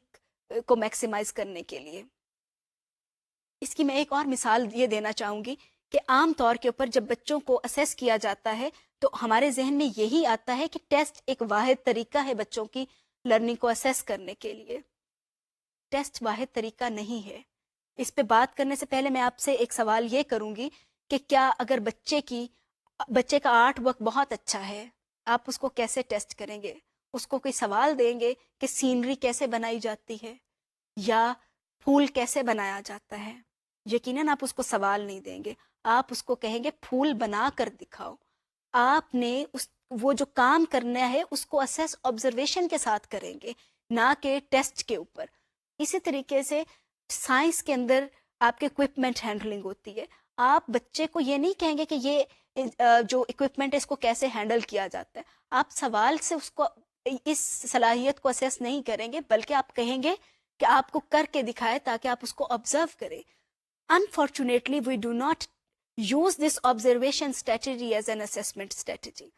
کو میکسیمائز کرنے کے لیے. اس کی میں ایک اور مثال یہ دینا چاہوں گی کہ عام طور کے اوپر جب بچوں کو اسیس کیا جاتا ہے تو ہمارے ذہن میں یہی آتا ہے کہ ٹیسٹ ایک واحد طریقہ ہے بچوں کی لرننگ کو اسیس کرنے کے لیے. ٹیسٹ واحد طریقہ نہیں ہے. اس پہ بات کرنے سے پہلے میں آپ سے ایک سوال یہ کروں گی کہ کیا اگر بچے کا آرٹ ورک بہت اچھا ہے, آپ اس کو کیسے ٹیسٹ کریں گے؟ اس کو کوئی سوال دیں گے کہ سینری کیسے بنائی جاتی ہے, یا پھول کیسے بنایا جاتا ہے، یقیناً آپ اس کو سوال نہیں دیں گے، آپ اس کو کہیں گے پھول بنا کر دکھاؤ. آپ نے وہ جو کام کرنا ہے اس کو اسیس آبزرویشن کے ساتھ کریں گے، نہ کہ ٹیسٹ کے اوپر. اسی طریقے سے سائنس کے اندر آپ کے اکوپمنٹ ہینڈلنگ ہوتی ہے. آپ بچے کو یہ نہیں کہیں گے کہ یہ جو اکوپمنٹ ہے اس کو کیسے ہینڈل کیا جاتا ہے. آپ سوال سے اس کو اس صلاحیت کو اسیس نہیں کریں گے، بلکہ آپ کہیں گے کہ آپ کو کر کے دکھائے تاکہ آپ اس کو آبزرو کریں. Unfortunately, we do not use this observation strategy as an assessment strategy.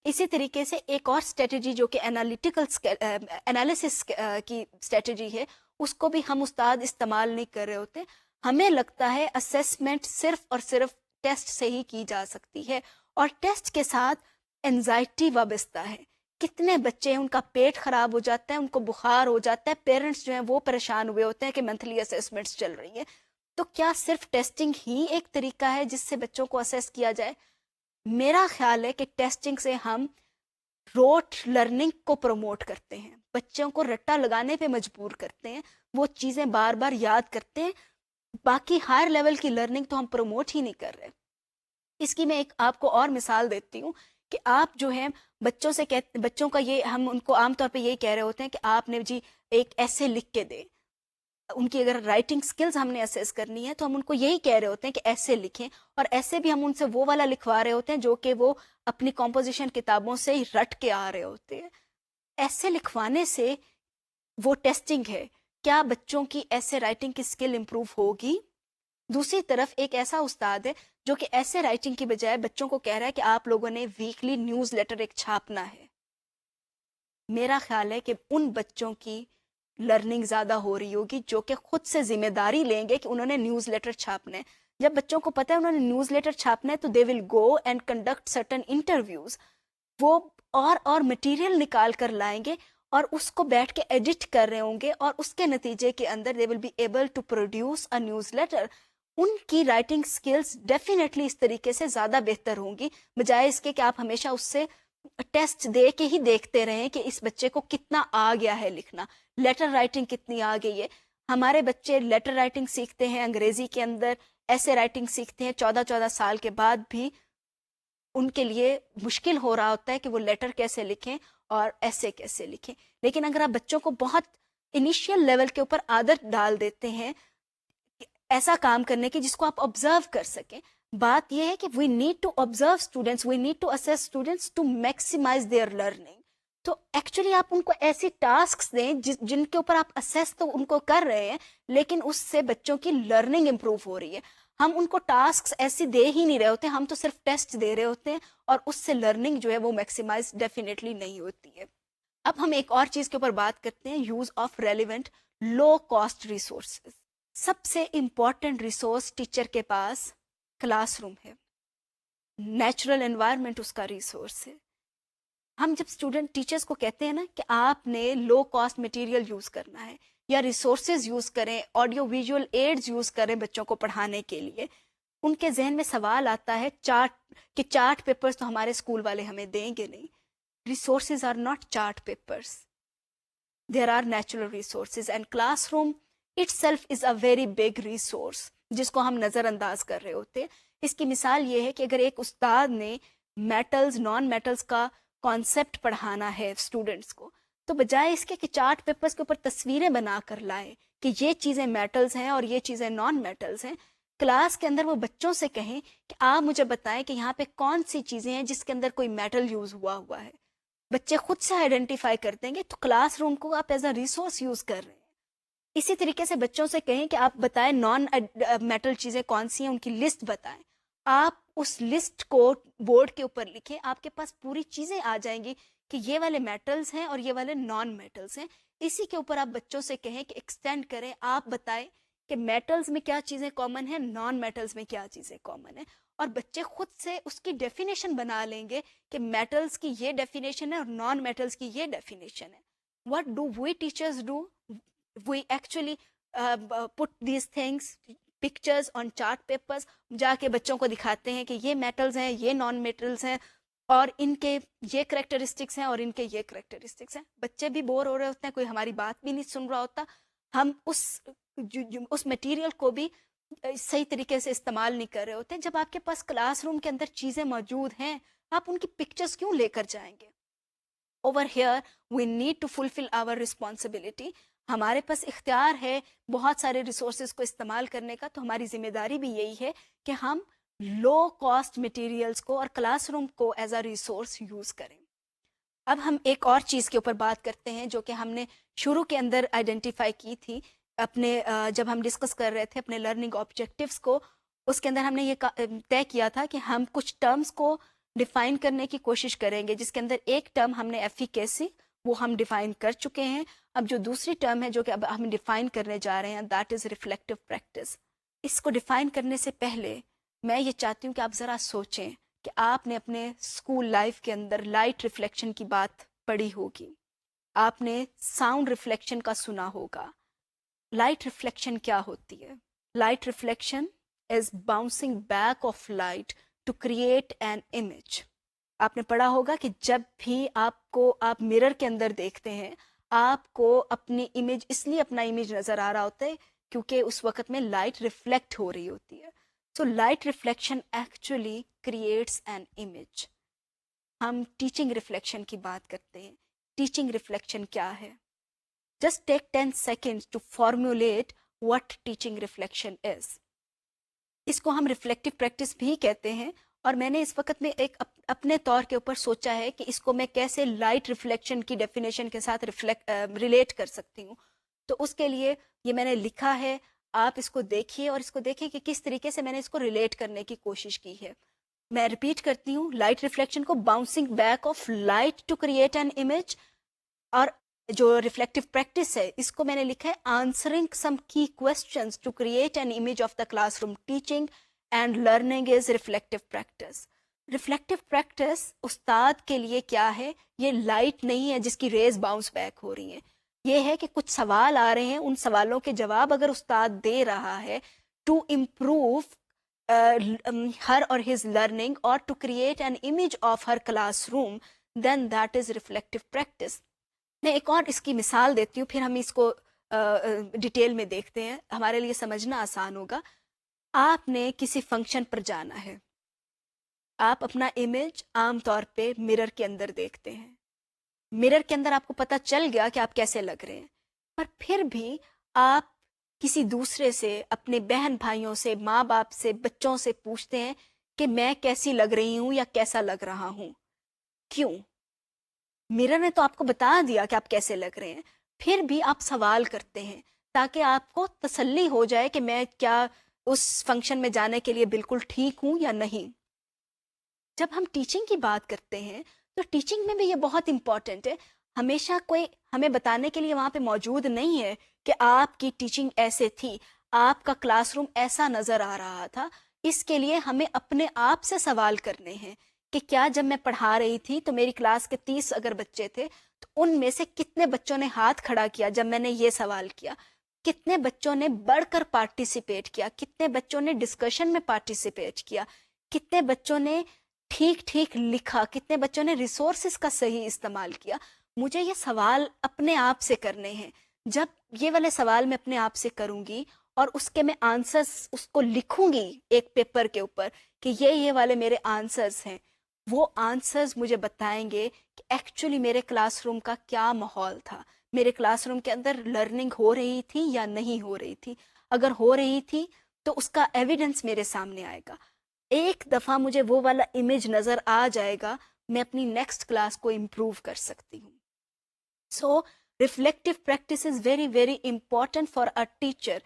اسی طریقے سے ایک اور اسٹریٹجی جو کہ انالیسس کی اسٹریٹجی ہے، اس کو بھی ہم استاد استعمال نہیں کر رہے ہوتے. ہمیں لگتا ہے اسیسمنٹ صرف اور صرف ٹیسٹ سے ہی کی جا سکتی ہے، اور ٹیسٹ کے ساتھ انزائٹی وابستہ ہے. کتنے بچے ہیں ان کا پیٹ خراب ہو جاتا ہے، ان کو بخار ہو جاتا ہے، پیرنٹس جو ہیں وہ پریشان ہوئے ہوتے ہیں کہ منتھلی اسیسمنٹس چل رہی ہیں. تو کیا صرف ٹیسٹنگ ہی ایک طریقہ ہے جس سے بچوں کو اسیس کیا جائے؟ میرا خیال ہے کہ ٹیسٹنگ سے ہم روٹ لرننگ کو پروموٹ کرتے ہیں، بچوں کو رٹا لگانے پہ مجبور کرتے ہیں، وہ چیزیں بار بار یاد کرتے ہیں. باقی ہائر لیول کی لرننگ تو ہم پروموٹ ہی نہیں کر رہے. اس کی میں ایک آپ کو اور مثال دیتی ہوں کہ آپ جو ہیں بچوں کا یہ ہم ان کو عام طور پہ یہی کہہ رہے ہوتے ہیں کہ آپ نے جی ایک ایسے لکھ کے دیں. ان کی اگر رائٹنگ سکلز ہم نے اسیس کرنی ہے تو ہم ان کو یہی کہہ رہے ہوتے ہیں کہ ایسے لکھیں، اور ایسے بھی ہم ان سے وہ والا لکھوا رہے ہوتے ہیں جو کہ وہ اپنی کمپوزیشن کتابوں سے ہی رٹ کے آ رہے ہوتے ہیں. ایسے لکھوانے سے وہ ٹیسٹنگ ہے، کیا بچوں کی ایسے رائٹنگ کی سکل امپروو ہوگی؟ دوسری طرف ایک ایسا استاد ہے جو کہ ایسے رائٹنگ کی بجائے بچوں کو کہہ رہا ہے کہ آپ لوگوں نے ویکلی نیوز لیٹر ایک چھاپنا ہے. میرا خیال ہے کہ ان بچوں کی لرننگ زیادہ ہو رہی ہوگی جو کہ خود سے ذمہ داری لیں گے کہ انہوں نے نیوز لیٹر چھاپنا ہے. جب بچوں کو پتہ ہے انہوں نے نیوز لیٹر چھاپنا ہے تو they will go and conduct certain interviews. وہ اور مٹیریل نکال کر لائیں گے اور اس کو بیٹھ کے ایڈٹ کر رہے ہوں گے، اور اس کے نتیجے کے اندر they will be able to produce a newsletter. ان کی رائٹنگ سکلز ڈیفینیٹلی اس طریقے سے زیادہ بہتر ہوں گی، بجائے اس کے کہ آپ ہمیشہ اس سے ٹیسٹ دے کے ہی دیکھتے رہیں کہ اس بچے کو کتنا آ گیا ہے لکھنا، لیٹر رائٹنگ کتنی آ گئی ہے. ہمارے بچے لیٹر رائٹنگ سیکھتے ہیں انگریزی کے اندر، ایسے رائٹنگ سیکھتے ہیں 14 سال کے بعد بھی ان کے لیے مشکل ہو رہا ہوتا ہے کہ وہ لیٹر کیسے لکھیں اور ایسے کیسے لکھیں. لیکن اگر آپ بچوں کو بہت انیشیل لیول کے اوپر عادت ڈال دیتے ہیں ایسا کام کرنے کی جس کو آپ آبزرو کر سکیں. بات یہ ہے کہ we need to observe students, we need to assess students to maximise their learning. تو ایکچولی آپ ان کو ایسی ٹاسکس دیں جن کے اوپر آپ اسیس تو ان کو کر رہے ہیں، لیکن اس سے بچوں کی لرننگ امپروو ہو رہی ہے. ہم ان کو ٹاسکس ایسی دے ہی نہیں رہے ہوتے، ہم تو صرف ٹیسٹ دے رہے ہوتے ہیں، اور اس سے لرننگ جو ہے وہ میکسیمائز ڈیفینیٹلی نہیں ہوتی ہے. اب ہم ایک اور چیز کے اوپر بات کرتے ہیں، use of relevant low cost resources. سب سے امپورٹنٹ ریسورس ٹیچر کے پاس کلاس روم ہے، نیچرل انوائرمنٹ اس کا ریسورس ہے. ہم جب اسٹوڈنٹ ٹیچرس کو کہتے ہیں نا کہ آپ نے لو کاسٹ مٹیریل یوز کرنا ہے یا ریسورسز یوز کریں، آڈیو ویژول ایڈز یوز کریں بچوں کو پڑھانے کے لیے، ان کے ذہن میں سوال آتا ہے چارٹ پیپرز تو ہمارے اسکول والے ہمیں دیں گے نہیں. Resources are not chart papers, there are natural resources, and classroom itself is a very big resource جس کو ہم نظر انداز کر رہے ہوتے ہیں. اس کی مثال یہ ہے کہ اگر ایک استاد نے میٹلز نان میٹلز کا کانسیپٹ پڑھانا ہے اسٹوڈنٹس کو، تو بجائے اس کے کہ چارٹ پیپرز کے اوپر تصویریں بنا کر لائیں کہ یہ چیزیں میٹلز ہیں اور یہ چیزیں نان میٹلز ہیں، کلاس کے اندر وہ بچوں سے کہیں کہ آپ مجھے بتائیں کہ یہاں پہ کون سی چیزیں ہیں جس کے اندر کوئی میٹل یوز ہوا ہے. بچے خود سے آئیڈینٹیفائی کر دیں گے، تو کلاس روم کو آپ ایز اے ریسورس یوز کر رہے ہیں. اسی طریقے سے بچوں سے کہیں کہ آپ بتائیں نان میٹل چیزیں کون سی ہیں، ان کی لسٹ بتائیں. آپ اس لسٹ کو بورڈ کے اوپر لکھیں، آپ کے پاس پوری چیزیں آ جائیں گی کہ یہ والے میٹلز ہیں اور یہ والے نان میٹلز ہیں. اسی کے اوپر آپ بچوں سے کہیں کہ ایکسٹینڈ کریں، آپ بتائیں کہ میٹلز میں کیا چیزیں کامن ہیں، نان میٹلز میں کیا چیزیں کامن ہیں، اور بچے خود سے اس کی ڈیفینیشن بنا لیں گے کہ میٹلز کی یہ ڈیفینیشن ہے اور نان میٹلز کی یہ ڈیفینیشن ہے. What do we teachers do? We actually put these things, pictures on chart papers، جا کے بچوں کو دکھاتے ہیں کہ یہ میٹلز ہیں، یہ نان میٹلز ہیں، اور ان کے یہ کریکٹرسٹکس ہیں اور ان کے یہ کریکٹرسٹکس ہیں. بچے بھی بور ہو رہے ہوتے ہیں، کوئی ہماری بات بھی نہیں سن رہا ہوتا. ہم اس مٹیریل کو بھی صحیح طریقے سے استعمال نہیں کر رہے ہوتے. جب آپ کے پاس کلاس روم کے اندر چیزیں موجود ہیں, آپ ان کی پکچرز کیوں لے کر جائیں گے؟ Over here we need to fulfil our responsibility. ہمارے پاس اختیار ہے بہت سارے ریسورسز کو استعمال کرنے کا, تو ہماری ذمہ داری بھی یہی ہے کہ ہم لو کاسٹ مٹیریلز کو اور کلاس روم کو ایز اے ریسورس یوز کریں. اب ہم ایک اور چیز کے اوپر بات کرتے ہیں جو کہ ہم نے شروع کے اندر آئیڈینٹیفائی کی تھی اپنے جب ہم ڈسکس کر رہے تھے اپنے لرننگ آبجیکٹیوز کو. اس کے اندر ہم نے یہ طے کیا تھا کہ ہم کچھ ٹرمز کو ڈیفائن کرنے کی کوشش کریں گے, جس کے اندر ایک ٹرم ہم نے ایفیکیسی وہ ہم ڈیفائن کر چکے ہیں. اب جو دوسری ٹرم ہے جو کہ اب ہم ڈیفائن کرنے جا رہے ہیں, دیٹ از ریفلیکٹیو پریکٹس. اس کو ڈیفائن کرنے سے پہلے میں یہ چاہتی ہوں کہ آپ ذرا سوچیں کہ آپ نے اپنے اسکول لائف کے اندر لائٹ ریفلیکشن کی بات پڑھی ہوگی, آپ نے ساؤنڈ ریفلیکشن کا سنا ہوگا. لائٹ ریفلیکشن کیا ہوتی ہے؟ Light reflection is bouncing back of light to create an image. آپ نے پڑھا ہوگا کہ جب بھی آپ مرر کے اندر دیکھتے ہیں, آپ کو اپنی امیج اس لیے اپنا امیج نظر آ رہا ہوتا ہے کیونکہ اس وقت میں لائٹ ریفلیکٹ ہو رہی ہوتی ہے. So light reflection actually creates an image. ہم ٹیچنگ ریفلیکشن کی بات کرتے ہیں. ٹیچنگ ریفلیکشن کیا ہے؟ Just take 10 seconds to formulate what teaching reflection is. اس کو ہم ریفلیکٹیو پریکٹس بھی کہتے ہیں, اور میں نے اس وقت میں ایک اپنے طور کے اوپر سوچا ہے کہ اس کو میں کیسے لائٹ ریفلیکشن کی ڈیفینیشن کے ساتھ ریلیٹ کر سکتی ہوں. تو اس کے لیے یہ میں نے لکھا ہے, آپ اس کو دیکھیے اور اس کو دیکھیے کہ کس طریقے سے میں نے اس کو ریلیٹ کرنے کی کوشش کی ہے. میں ریپیٹ کرتی ہوں, لائٹ ریفلیکشن کو bouncing back of light to create an image, اور جو ریفلیکٹیو پریکٹس ہے اس کو میں نے لکھا ہے answering some key questions to create an image of the classroom. Teaching and learning is reflective practice. Reflective practice استاد کے لیے کیا ہے؟ یہ لائٹ نہیں ہے جس کی ریز باؤنس بیک ہو رہی ہیں. یہ ہے کہ کچھ سوال آ رہے ہیں, ان سوالوں کے جواب اگر استاد دے رہا ہے to improve her or his learning or to create an image of her classroom, then that is reflective practice. میں ایک اور اس کی مثال دیتی ہوں, پھر ہم اس کو ڈیٹیل میں دیکھتے ہیں, ہمارے لیے سمجھنا آسان ہوگا. آپ نے کسی فنکشن پر جانا ہے, آپ اپنا امیج عام طور پہ مرر کے اندر دیکھتے ہیں. مرر کے اندر آپ کو پتہ چل گیا کہ آپ کیسے لگ رہے ہیں, پر پھر بھی آپ کسی دوسرے سے, اپنے بہن بھائیوں سے, ماں باپ سے, بچوں سے پوچھتے ہیں کہ میں کیسی لگ رہی ہوں یا کیسا لگ رہا ہوں. کیوں؟ مرر نے تو آپ کو بتا دیا کہ آپ کیسے لگ رہے ہیں, پھر بھی آپ سوال کرتے ہیں تاکہ آپ کو تسلی ہو جائے کہ میں کیا اس فنکشن میں جانے کے لیے بالکل ٹھیک ہوں یا نہیں. جب ہم ٹیچنگ کی بات کرتے ہیں تو ٹیچنگ میں بھی یہ بہت امپورٹنٹ ہے. ہمیشہ کوئی ہمیں بتانے کے لیے وہاں پہ موجود نہیں ہے کہ آپ کی ٹیچنگ ایسے تھی, آپ کا کلاس روم ایسا نظر آ رہا تھا. اس کے لیے ہمیں اپنے آپ سے سوال کرنے ہیں کہ کیا جب میں پڑھا رہی تھی تو میری کلاس کے 30 اگر بچے تھے تو ان میں سے کتنے بچوں نے ہاتھ کھڑا کیا جب میں نے یہ سوال کیا, کتنے بچوں نے بڑھ کر پارٹیسپیٹ کیا, کتنے بچوں نے ڈسکشن میں پارٹیسپیٹ کیا, کتنے بچوں نے ٹھیک ٹھیک لکھا, کتنے بچوں نے ریسورسز کا صحیح استعمال کیا. مجھے یہ سوال اپنے آپ سے کرنے ہیں. جب یہ والے سوال میں اپنے آپ سے کروں گی اور اس کے میں آنسرز اس کو لکھوں گی ایک پیپر کے اوپر کہ یہ والے میرے آنسرز ہیں, وہ آنسرز مجھے بتائیں گے کہ ایکچولی میرے کلاس روم کا کیا ماحول تھا, میرے کلاس روم کے اندر لرننگ ہو رہی تھی یا نہیں ہو رہی تھی. اگر ہو رہی تھی تو اس کا ایویڈنس میرے سامنے آئے گا. ایک دفعہ مجھے وہ والا امیج نظر آ جائے گا, میں اپنی نیکسٹ کلاس کو امپروو کر سکتی ہوں. So reflective practice is very very important for a teacher.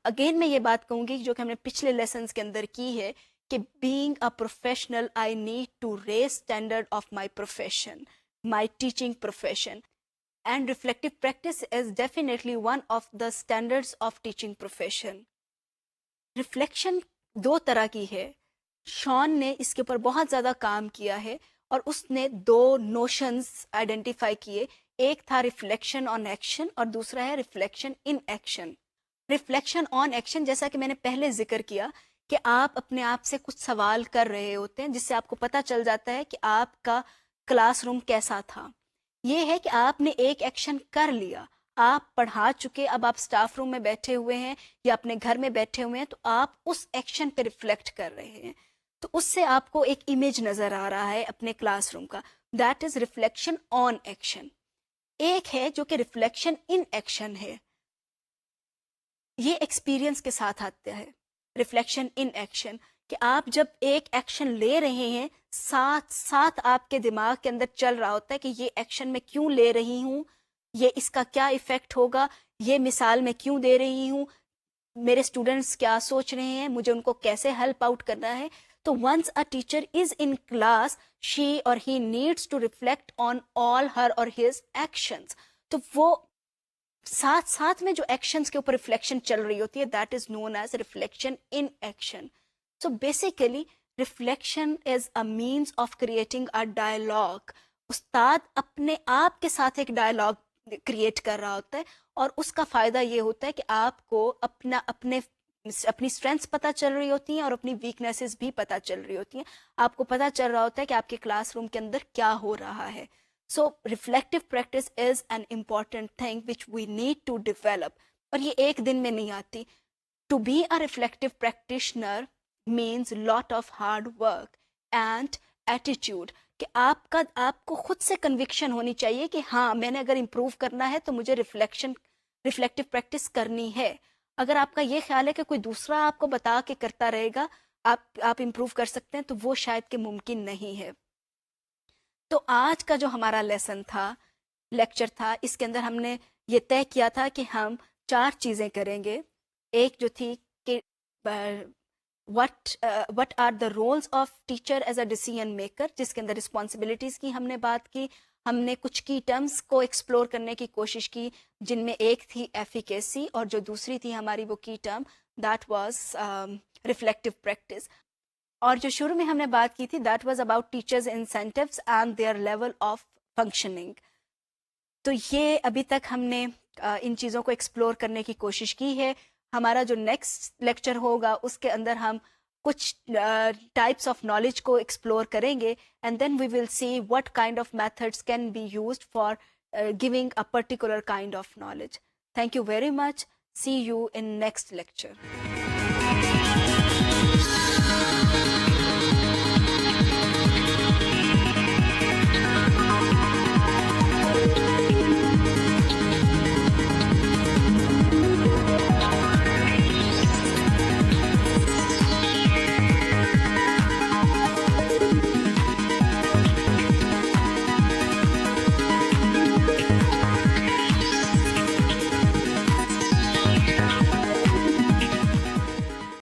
Again میں یہ بات کہوں گی جو کہ ہم نے پچھلے لیسنس کے اندر کی ہے کہ being a professional I need to raise standard of my profession, my teaching profession, and reflective practice is definitely one of the standards of teaching profession. Reflection دو طرح کی ہے. شان نے اس کے اوپر بہت زیادہ کام کیا ہے اور اس نے 2 نوشنز آئیڈینٹیفائی کیے. ایک تھا ریفلیکشن آن ایکشن اور دوسرا ہے reflection in action. Reflection on action جیسا کہ میں نے پہلے ذکر کیا کہ آپ اپنے آپ سے کچھ سوال کر رہے ہوتے ہیں جس سے آپ کو پتہ چل جاتا ہے کہ آپ کا کلاس روم کیسا تھا. یہ ہے کہ آپ نے ایک ایکشن کر لیا, آپ پڑھا چکے, اب آپ اسٹاف روم میں بیٹھے ہوئے ہیں یا اپنے گھر میں بیٹھے ہوئے ہیں, تو آپ اس ایکشن پہ ریفلیکٹ کر رہے ہیں, تو اس سے آپ کو ایک امیج نظر آ رہا ہے اپنے کلاس روم کا. That is reflection on action. ایک ہے جو کہ ریفلیکشن ان ایکشن ہے, یہ ایکسپیرئنس کے ساتھ آتا ہے. ریفلیکشن ان ایکشن کہ آپ جب ایک ایکشن لے رہے ہیں, ساتھ ساتھ آپ کے دماغ کے اندر چل رہا ہوتا ہے کہ یہ ایکشن میں کیوں لے رہی ہوں, یہ اس کا کیا ایفیکٹ ہوگا, یہ مثال میں کیوں دے رہی ہوں, میرے اسٹوڈنٹس کیا سوچ رہے ہیں, مجھے ان کو کیسے ہیلپ آؤٹ کرنا ہے. تو once a teacher is in class, she اور he needs to reflect on all her اور ہز ایکشنز. تو وہ ساتھ ساتھ میں جو ایکشنز کے اوپر ریفلیکشن چل رہی ہوتی ہے, that is known as reflection in action. So basically reflection is a means of creating a dialogue. استاد اپنے آپ کے ساتھ ایک ڈائلاگ کریٹ کر رہا ہوتا ہے, اور اس کا فائدہ یہ ہوتا ہے کہ آپ کو اپنی اسٹرینتھس پتہ چل رہی ہوتی ہیں اور اپنی ویکنیسز بھی پتہ چل رہی ہوتی ہیں. آپ کو پتہ چل رہا ہوتا ہے کہ آپ کے کلاس روم کے اندر کیا ہو رہا ہے. So reflective practice is an important thing which we need to develop, اور یہ ایک دن میں نہیں آتی. To be a reflective practitioner means lot of hard work and attitude, کہ آپ کو خود سے کنوکشن ہونی چاہیے کہ ہاں میں نے اگر امپروو کرنا ہے تو مجھے ریفلیکٹیو پریکٹس کرنی ہے. اگر آپ کا یہ خیال ہے کہ کوئی دوسرا آپ کو بتا کے کرتا رہے گا آپ امپروو کر سکتے ہیں, تو وہ شاید کہ ممکن نہیں ہے. تو آج کا جو ہمارا لیسن تھا, لیکچر تھا, اس کے اندر ہم نے یہ طے کیا تھا کہ ہم 4 چیزیں کریں گے. ایک جو تھی کہ what are the roles of teacher as a decision maker, جس کے اندر رسپانسبلٹیز کی ہم نے بات کی. ہم نے کچھ کی ٹرمز کو ایکسپلور کرنے کی کوشش کی, جن میں ایک تھی ایفیکیسی, اور جو دوسری تھی ہماری وہ کی term that was reflective practice. اور جو شروع میں ہم نے بات کی تھی that was about teachers incentives and their level of functioning. تو یہ ابھی تک ہم نے ان چیزوں کو ایکسپلور کرنے کی کوشش کی ہے. ہمارا جو نیکسٹ لیکچر ہوگا اس کے اندر ہم کچھ ٹائپس آف نالج کو ایکسپلور کریں گے, and then we will see what kind of methods can be used for giving a particular kind of knowledge. Thank you very much. See you in next lecture.